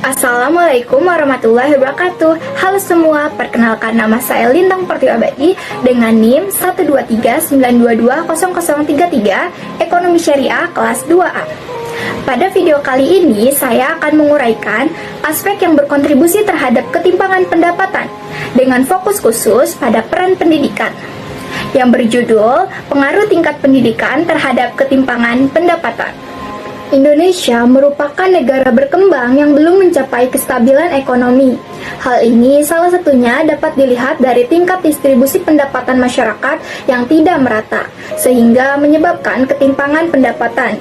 Assalamualaikum warahmatullahi wabarakatuh. Halo semua, perkenalkan nama saya Lintang Pertiwabadi dengan NIM 12392200033 Ekonomi Syariah kelas 2A. Pada video kali ini saya akan menguraikan aspek yang berkontribusi terhadap ketimpangan pendapatan dengan fokus khusus pada peran pendidikan yang berjudul Pengaruh Tingkat Pendidikan Terhadap Ketimpangan Pendapatan. Indonesia merupakan negara berkembang yang belum mencapai kestabilan ekonomi. Hal ini salah satunya dapat dilihat dari tingkat distribusi pendapatan masyarakat yang tidak merata, sehingga menyebabkan ketimpangan pendapatan.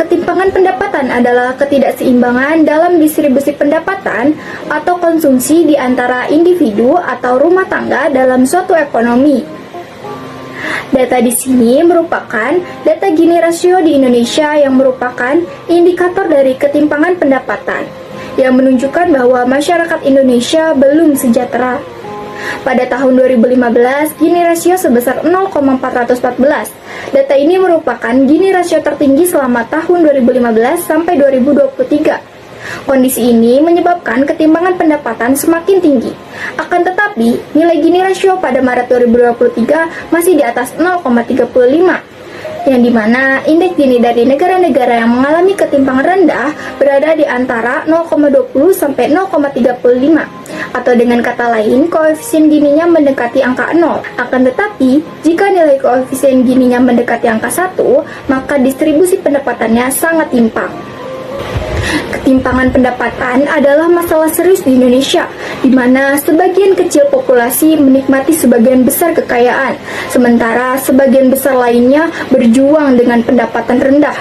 Ketimpangan pendapatan adalah ketidakseimbangan dalam distribusi pendapatan atau konsumsi di antara individu atau rumah tangga dalam suatu ekonomi. Data di sini merupakan data Gini rasio di Indonesia yang merupakan indikator dari ketimpangan pendapatan yang menunjukkan bahwa masyarakat Indonesia belum sejahtera. Pada tahun 2015, Gini rasio sebesar 0,414. Data ini merupakan Gini rasio tertinggi selama tahun 2015 sampai 2023. Kondisi ini menyebabkan ketimpangan pendapatan semakin tinggi. Akan tetapi, nilai Gini rasio pada Maret 2023 masih di atas 0,35, yang dimana indeks Gini dari negara-negara yang mengalami ketimpangan rendah berada di antara 0,20 sampai 0,35, atau dengan kata lain, koefisien Gininya mendekati angka 0. Akan tetapi, jika nilai koefisien Gininya mendekati angka 1, maka distribusi pendapatannya sangat timpang. Ketimpangan pendapatan adalah masalah serius di Indonesia, di mana sebagian kecil populasi menikmati sebagian besar kekayaan, sementara sebagian besar lainnya berjuang dengan pendapatan rendah.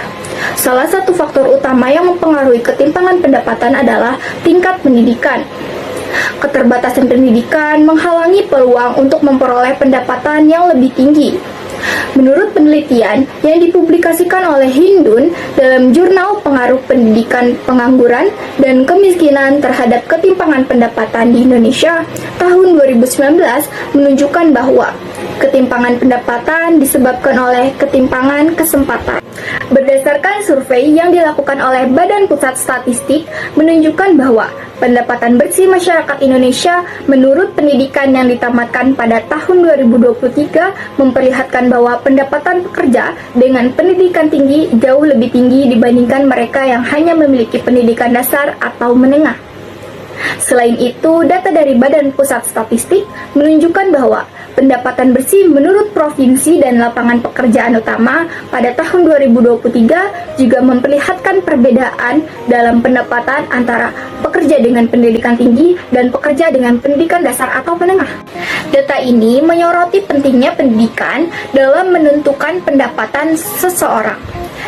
Salah satu faktor utama yang mempengaruhi ketimpangan pendapatan adalah tingkat pendidikan. Keterbatasan pendidikan menghalangi peluang untuk memperoleh pendapatan yang lebih tinggi. Menurut penelitian yang dipublikasikan oleh Hindun dalam jurnal Pengaruh Pendidikan Pengangguran dan Kemiskinan Terhadap Ketimpangan Pendapatan di Indonesia tahun 2019 menunjukkan bahwa ketimpangan pendapatan disebabkan oleh ketimpangan kesempatan. Berdasarkan survei yang dilakukan oleh Badan Pusat Statistik menunjukkan bahwa pendapatan bersih masyarakat Indonesia menurut pendidikan yang ditamatkan pada tahun 2023 memperlihatkan bahwa pendapatan pekerja dengan pendidikan tinggi jauh lebih tinggi dibandingkan mereka yang hanya memiliki pendidikan dasar atau menengah. Selain itu, data dari Badan Pusat Statistik menunjukkan bahwa pendapatan bersih menurut provinsi dan lapangan pekerjaan utama pada tahun 2023 juga memperlihatkan perbedaan dalam pendapatan antara pekerja dengan pendidikan tinggi dan pekerja dengan pendidikan dasar atau menengah. Data ini menyoroti pentingnya pendidikan dalam menentukan pendapatan seseorang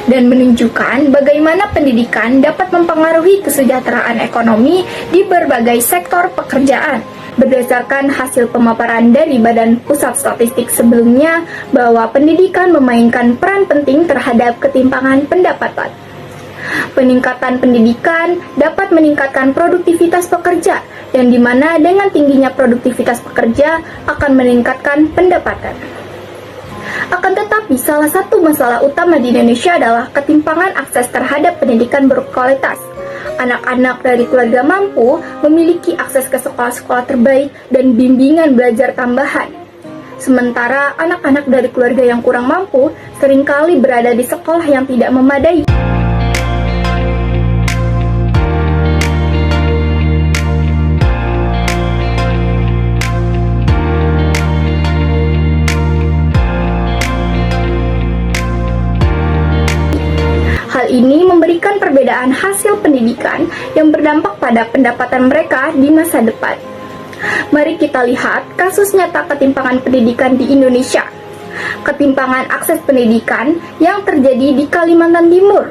dan menunjukkan bagaimana pendidikan dapat mempengaruhi kesejahteraan ekonomi di berbagai sektor pekerjaan. Berdasarkan hasil pemaparan dari Badan Pusat Statistik sebelumnya, bahwa pendidikan memainkan peran penting terhadap ketimpangan pendapatan. Peningkatan pendidikan dapat meningkatkan produktivitas pekerja, yang dimana dengan tingginya produktivitas pekerja akan meningkatkan pendapatan. Akan tetapi, salah satu masalah utama di Indonesia adalah ketimpangan akses terhadap pendidikan berkualitas. Anak-anak dari keluarga mampu memiliki akses ke sekolah-sekolah terbaik dan bimbingan belajar tambahan. Sementara anak-anak dari keluarga yang kurang mampu seringkali berada di sekolah yang tidak memadai. Hal ini memberikan perbedaan hasil pendidikan yang berdampak pada pendapatan mereka di masa depan. Mari kita lihat kasus nyata ketimpangan pendidikan di Indonesia. Ketimpangan akses pendidikan yang terjadi di Kalimantan Timur.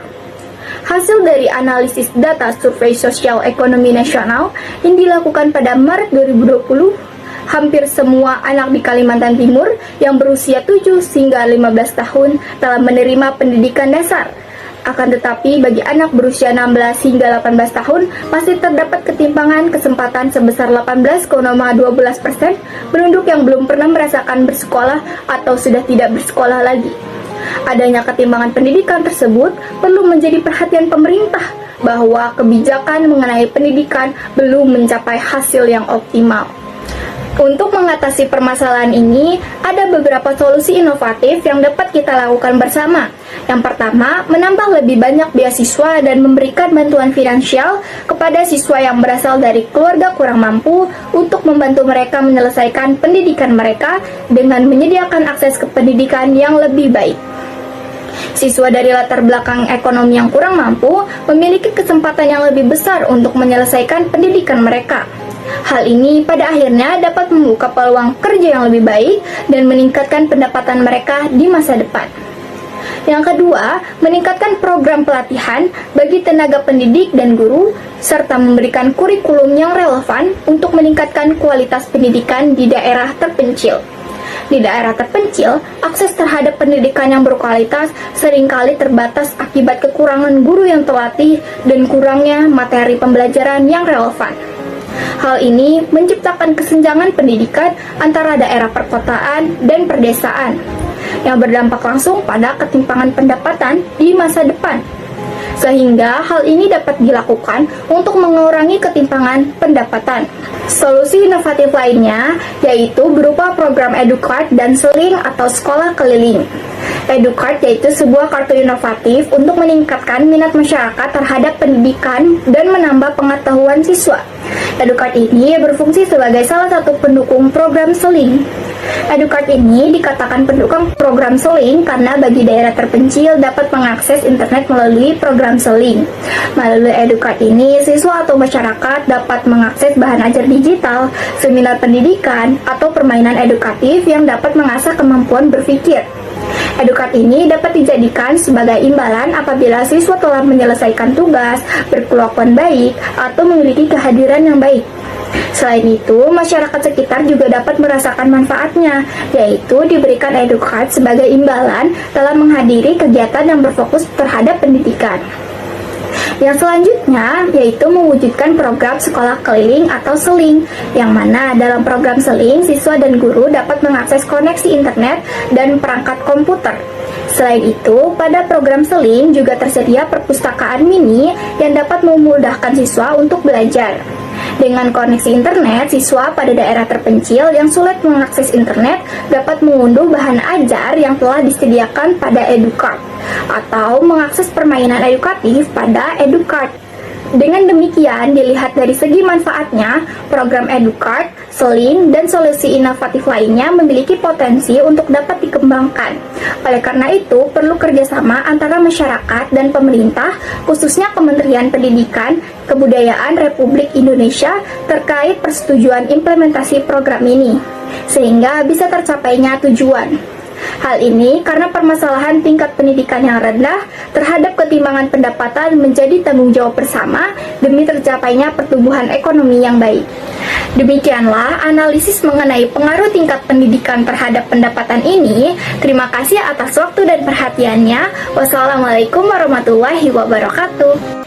Hasil dari analisis data Survei Sosial Ekonomi Nasional yang dilakukan pada Maret 2020, hampir semua anak di Kalimantan Timur yang berusia 7 hingga 15 tahun telah menerima pendidikan dasar. Akan tetapi, bagi anak berusia 16 hingga 18 tahun, masih terdapat ketimpangan kesempatan sebesar 18,12% penduduk yang belum pernah merasakan bersekolah atau sudah tidak bersekolah lagi. Adanya ketimpangan pendidikan tersebut perlu menjadi perhatian pemerintah bahwa kebijakan mengenai pendidikan belum mencapai hasil yang optimal. Untuk mengatasi permasalahan ini, ada beberapa solusi inovatif yang dapat kita lakukan bersama. Yang pertama, menambah lebih banyak beasiswa dan memberikan bantuan finansial kepada siswa yang berasal dari keluarga kurang mampu untuk membantu mereka menyelesaikan pendidikan mereka dengan menyediakan akses ke pendidikan yang lebih baik. Siswa dari latar belakang ekonomi yang kurang mampu memiliki kesempatan yang lebih besar untuk menyelesaikan pendidikan mereka. Hal ini pada akhirnya dapat membuka peluang kerja yang lebih baik dan meningkatkan pendapatan mereka di masa depan. Yang kedua, meningkatkan program pelatihan bagi tenaga pendidik dan guru, serta memberikan kurikulum yang relevan untuk meningkatkan kualitas pendidikan di daerah terpencil. Di daerah terpencil, akses terhadap pendidikan yang berkualitas seringkali terbatas akibat kekurangan guru yang terlatih dan kurangnya materi pembelajaran yang relevan. Hal ini menciptakan kesenjangan pendidikan antara daerah perkotaan dan perdesaan, yang berdampak langsung pada ketimpangan pendapatan di masa depan. Sehingga hal ini dapat dilakukan untuk mengurangi ketimpangan pendapatan. Solusi inovatif lainnya yaitu berupa program EduCard dan Seling atau sekolah keliling. EduCard yaitu sebuah kartu inovatif untuk meningkatkan minat masyarakat terhadap pendidikan dan menambah pengetahuan siswa. EduCard ini berfungsi sebagai salah satu pendukung program Seling. EduCard ini dikatakan pendukung program Seling karena bagi daerah terpencil dapat mengakses internet melalui program Seling. Melalui EduCard ini, siswa atau masyarakat dapat mengakses bahan ajar digital, seminar pendidikan, atau permainan edukatif yang dapat mengasah kemampuan berpikir. EduCard ini dapat dijadikan sebagai imbalan apabila siswa telah menyelesaikan tugas, berkelakuan baik, atau memiliki kehadiran yang baik. Selain itu, masyarakat sekitar juga dapat merasakan manfaatnya, yaitu diberikan EduCard sebagai imbalan dalam menghadiri kegiatan yang berfokus terhadap pendidikan. Yang selanjutnya yaitu mewujudkan program sekolah keliling atau Seling, yang mana dalam program Seling, siswa dan guru dapat mengakses koneksi internet dan perangkat komputer. Selain itu, pada program Seling juga tersedia perpustakaan mini yang dapat memudahkan siswa untuk belajar. Dengan koneksi internet, siswa pada daerah terpencil yang sulit mengakses internet dapat mengunduh bahan ajar yang telah disediakan pada EduCard atau mengakses permainan edukatif pada EduCard. Dengan demikian, dilihat dari segi manfaatnya, program EduCard, Seling, dan solusi inovatif lainnya memiliki potensi untuk dapat dikembangkan. Oleh karena itu, perlu kerjasama antara masyarakat dan pemerintah, khususnya Kementerian Pendidikan, Kebudayaan Republik Indonesia terkait persetujuan implementasi program ini, sehingga bisa tercapainya tujuan. Hal ini karena permasalahan tingkat pendidikan yang rendah terhadap ketimpangan pendapatan menjadi tanggung jawab bersama demi tercapainya pertumbuhan ekonomi yang baik. Demikianlah analisis mengenai pengaruh tingkat pendidikan terhadap pendapatan ini. Terima kasih atas waktu dan perhatiannya. Wassalamualaikum warahmatullahi wabarakatuh.